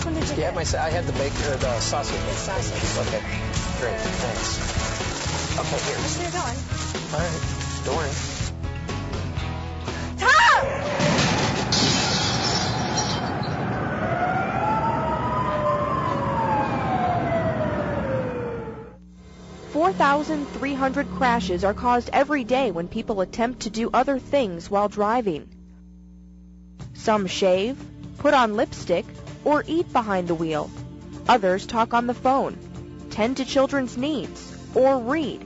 one did you Yeah, get? I had the bacon or the sausage. The sausage. Okay, great, thanks. Okay, here. Where you going? All right, don't worry. Tom! 4,300 crashes are caused every day when people attempt to do other things while driving. Some shave, put on lipstick, or eat behind the wheel. Others talk on the phone, tend to children's needs, or read.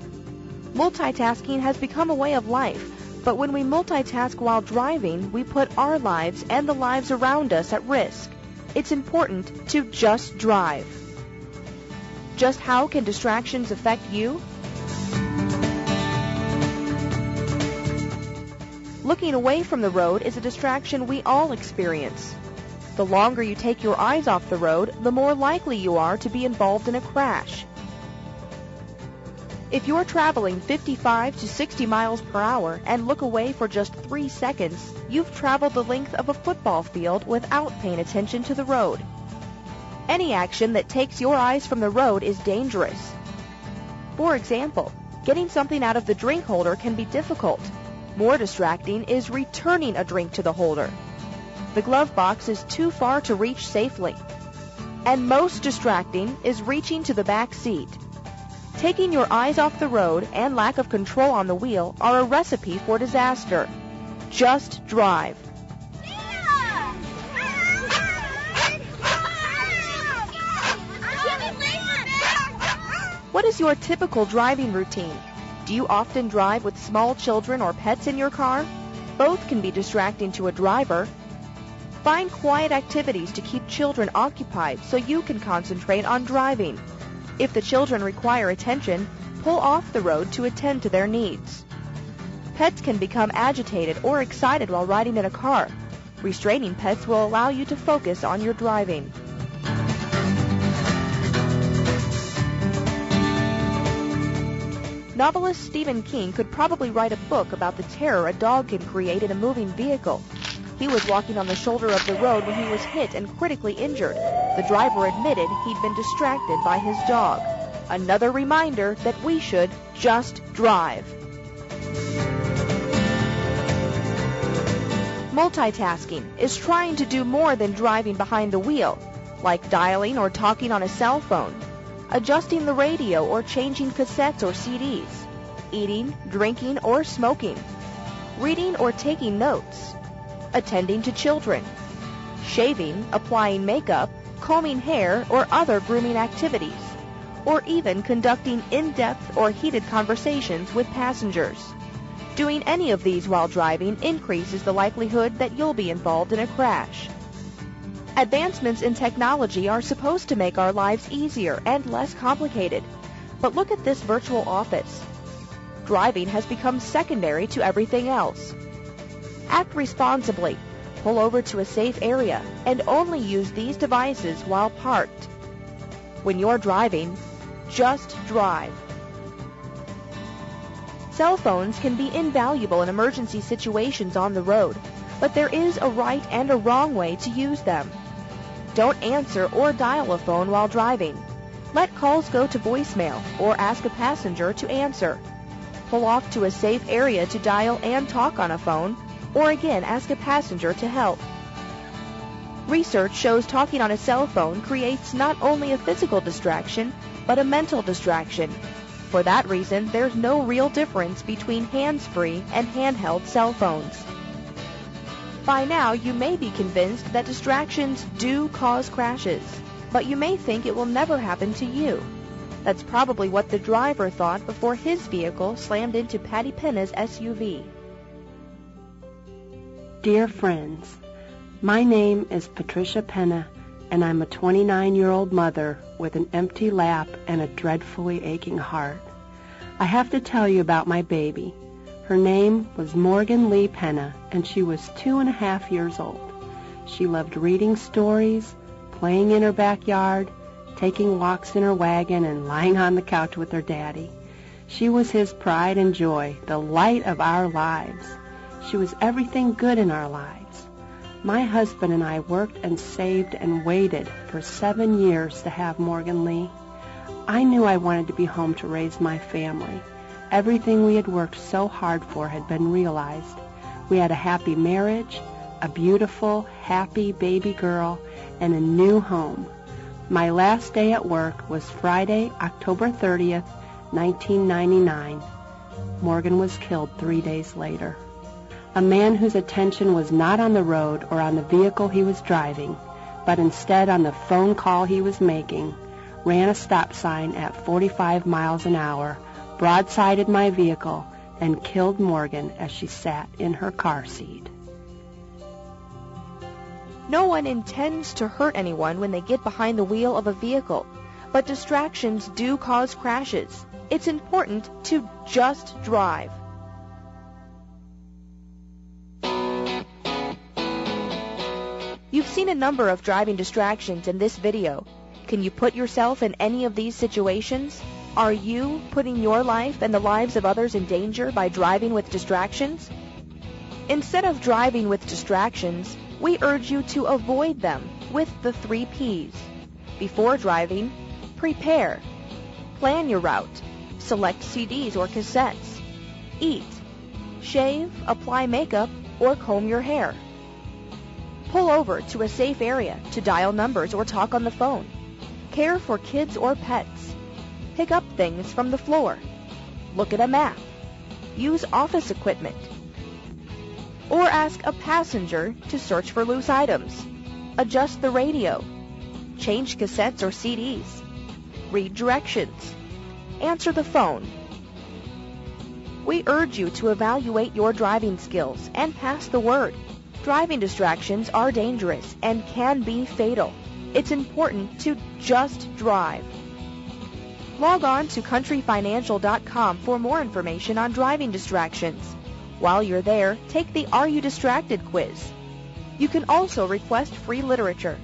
Multitasking has become a way of life, but when we multitask while driving, we put our lives and the lives around us at risk. It's important to just drive. Just how can distractions affect you? Looking away from the road is a distraction we all experience. The longer you take your eyes off the road, the more likely you are to be involved in a crash. If you're traveling 55 to 60 miles per hour and look away for just 3 seconds, you've traveled the length of a football field without paying attention to the road. Any action that takes your eyes from the road is dangerous. For example, getting something out of the drink holder can be difficult. More distracting is returning a drink to the holder. The glove box is too far to reach safely. And most distracting is reaching to the back seat. Taking your eyes off the road and lack of control on the wheel are a recipe for disaster. Just drive. What is your typical driving routine? Do you often drive with small children or pets in your car? Both can be distracting to a driver. Find quiet activities to keep children occupied so you can concentrate on driving. If the children require attention, pull off the road to attend to their needs. Pets can become agitated or excited while riding in a car. Restraining pets will allow you to focus on your driving. Novelist Stephen King could probably write a book about the terror a dog can create in a moving vehicle. He was walking on the shoulder of the road when he was hit and critically injured. The driver admitted he'd been distracted by his dog. Another reminder that we should just drive. Multitasking is trying to do more than driving behind the wheel, like dialing or talking on a cell phone, adjusting the radio or changing cassettes or CDs, eating, drinking, or smoking, reading or taking notes, attending to children, shaving, applying makeup, combing hair, or other grooming activities, or even conducting in-depth or heated conversations with passengers. Doing any of these while driving increases the likelihood that you'll be involved in a crash. Advancements in technology are supposed to make our lives easier and less complicated. But look at this virtual office. Driving has become secondary to everything else. Act responsibly. Pull over to a safe area and only use these devices while parked. When you're driving, just drive. Cell phones can be invaluable in emergency situations on the road, but there is a right and a wrong way to use them. Don't answer or dial a phone while driving. Let calls go to voicemail or ask a passenger to answer. Pull off to a safe area to dial and talk on a phone, or again ask a passenger to help. Research shows talking on a cell phone creates not only a physical distraction, but a mental distraction. For that reason, there's no real difference between hands-free and handheld cell phones. By now, you may be convinced that distractions do cause crashes, but you may think it will never happen to you. That's probably what the driver thought before his vehicle slammed into Patty Penna's SUV. Dear friends, my name is Patricia Penna, and I'm a 29-year-old mother with an empty lap and a dreadfully aching heart. I have to tell you about my baby. Her name was Morgan Lee Penna, and she was 2.5 years old. She loved reading stories, playing in her backyard, taking walks in her wagon, and lying on the couch with her daddy. She was his pride and joy, the light of our lives. She was everything good in our lives. My husband and I worked and saved and waited for 7 years to have Morgan Lee. I knew I wanted to be home to raise my family. Everything we had worked so hard for had been realized. We had a happy marriage, a beautiful, happy baby girl, and a new home. My last day at work was Friday, October 30th, 1999. Morgan was killed 3 days later. A man whose attention was not on the road or on the vehicle he was driving, but instead on the phone call he was making, ran a stop sign at 45 miles an hour, broadsided my vehicle, and killed Morgan as she sat in her car seat. No one intends to hurt anyone when they get behind the wheel of a vehicle, but distractions do cause crashes. It's important to just drive. You've seen a number of driving distractions in this video. Can you put yourself in any of these situations? Are you putting your life and the lives of others in danger by driving with distractions? Instead of driving with distractions, we urge you to avoid them with the 3 Ps. Before driving, prepare. Plan your route. Select CDs or cassettes. Eat. Shave, apply makeup, or comb your hair. Pull over to a safe area to dial numbers or talk on the phone. Care for kids or pets. Pick up things from the floor. Look at a map. Use office equipment. Or ask a passenger to search for loose items. Adjust the radio. Change cassettes or CDs. Read directions. Answer the phone. We urge you to evaluate your driving skills and pass the word. Driving distractions are dangerous and can be fatal. It's important to just drive. Log on to countryfinancial.com for more information on driving distractions. While you're there, take the Are You Distracted quiz. You can also request free literature.